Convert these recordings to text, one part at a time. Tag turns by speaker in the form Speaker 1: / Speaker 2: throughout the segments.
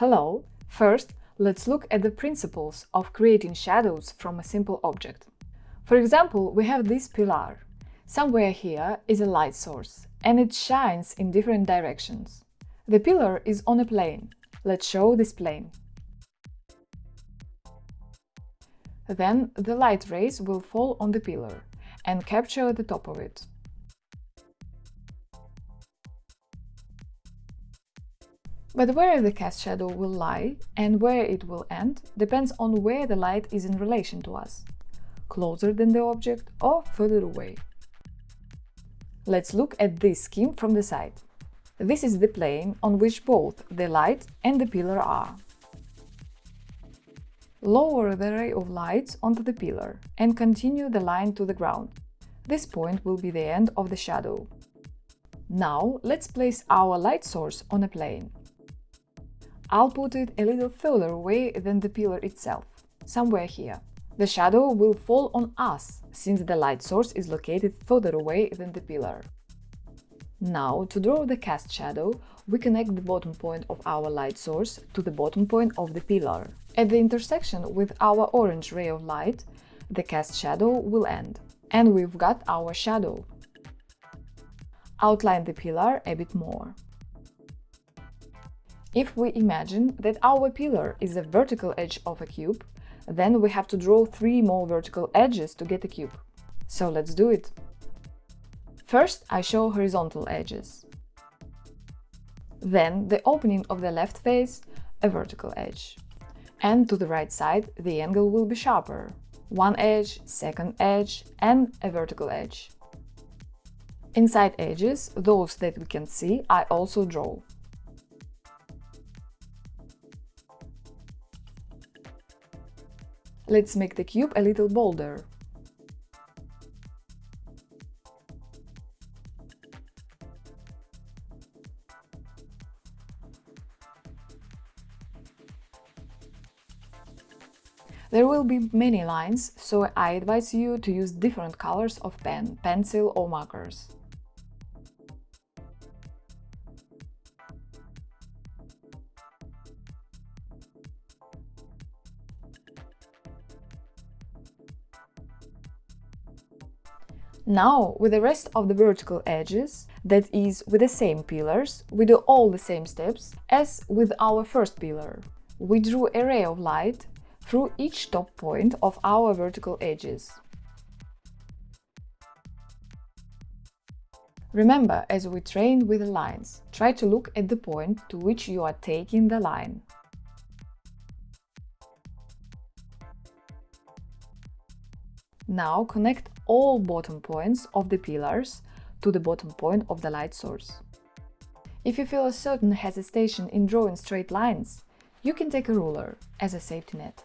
Speaker 1: Hello! First, let's look at the principles of creating shadows from a simple object. For example, we have this pillar. Somewhere here is a light source, and it shines in different directions. The pillar is on a plane. Let's show this plane. Then the light rays will fall on the pillar and capture the top of it. But where the cast shadow will lie and where it will end depends on where the light is in relation to us, closer than the object or further away. Let's look at this scheme from the side. This is the plane on which both the light and the pillar are. Lower the ray of light onto the pillar and continue the line to the ground. This point will be the end of the shadow. Now let's place our light source on a plane. I'll put it a little further away than the pillar itself, somewhere here. The shadow will fall on us, since the light source is located further away than the pillar. Now, to draw the cast shadow, we connect the bottom point of our light source to the bottom point of the pillar. At the intersection with our orange ray of light, the cast shadow will end. And we've got our shadow. Outline the pillar a bit more. If we imagine that our pillar is a vertical edge of a cube, then we have to draw 3 more vertical edges to get a cube. So let's do it. First, I show horizontal edges. Then the opening of the left face, a vertical edge. And to the right side, the angle will be sharper. One edge, second edge, and a vertical edge. Inside edges, those that we can see, I also draw. Let's make the cube a little bolder. There will be many lines, so I advise you to use different colors of pen, pencil or markers. Now, with the rest of the vertical edges, that is, with the same pillars, we do all the same steps as with our first pillar. We drew a ray of light through each top point of our vertical edges. Remember, as we trained with the lines, try to look at the point to which you are taking the line. Now connect all bottom points of the pillars to the bottom point of the light source. If you feel a certain hesitation in drawing straight lines, you can take a ruler as a safety net.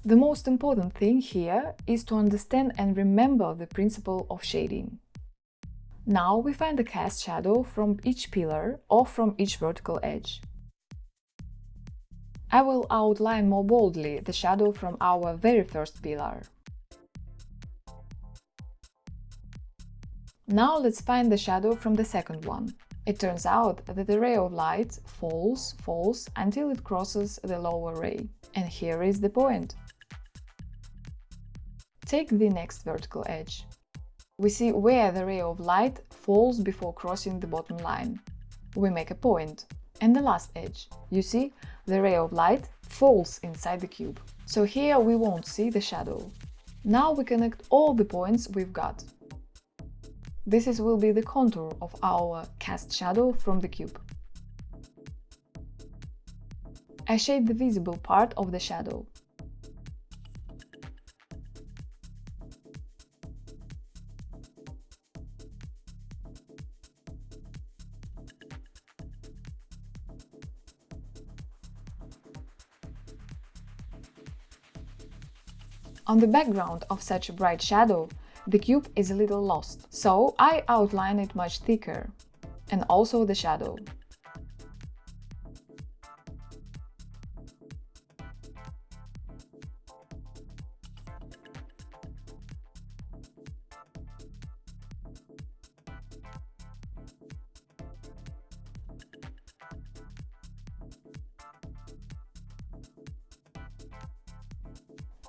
Speaker 1: The most important thing here is to understand and remember the principle of shading. Now we find the cast shadow from each pillar or from each vertical edge. I will outline more boldly the shadow from our very first pillar. Now let's find the shadow from the second one. It turns out that the ray of light falls until it crosses the lower ray. And here is the point. Take the next vertical edge. We see where the ray of light falls before crossing the bottom line. We make a point. And the last edge. You see, the ray of light falls inside the cube. So here we won't see the shadow. Now we connect all the points we've got. This will be the contour of our cast shadow from the cube. I shade the visible part of the shadow. On the background of such a bright shadow, the cube is a little lost, so I outline it much thicker, and also the shadow.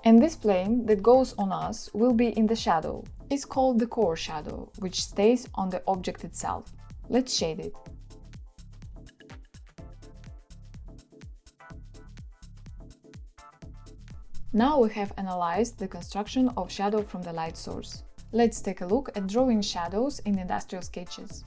Speaker 1: And this plane that goes on us will be in the shadow. It's called the core shadow, which stays on the object itself. Let's shade it. Now we have analyzed the construction of shadow from the light source. Let's take a look at drawing shadows in industrial sketches.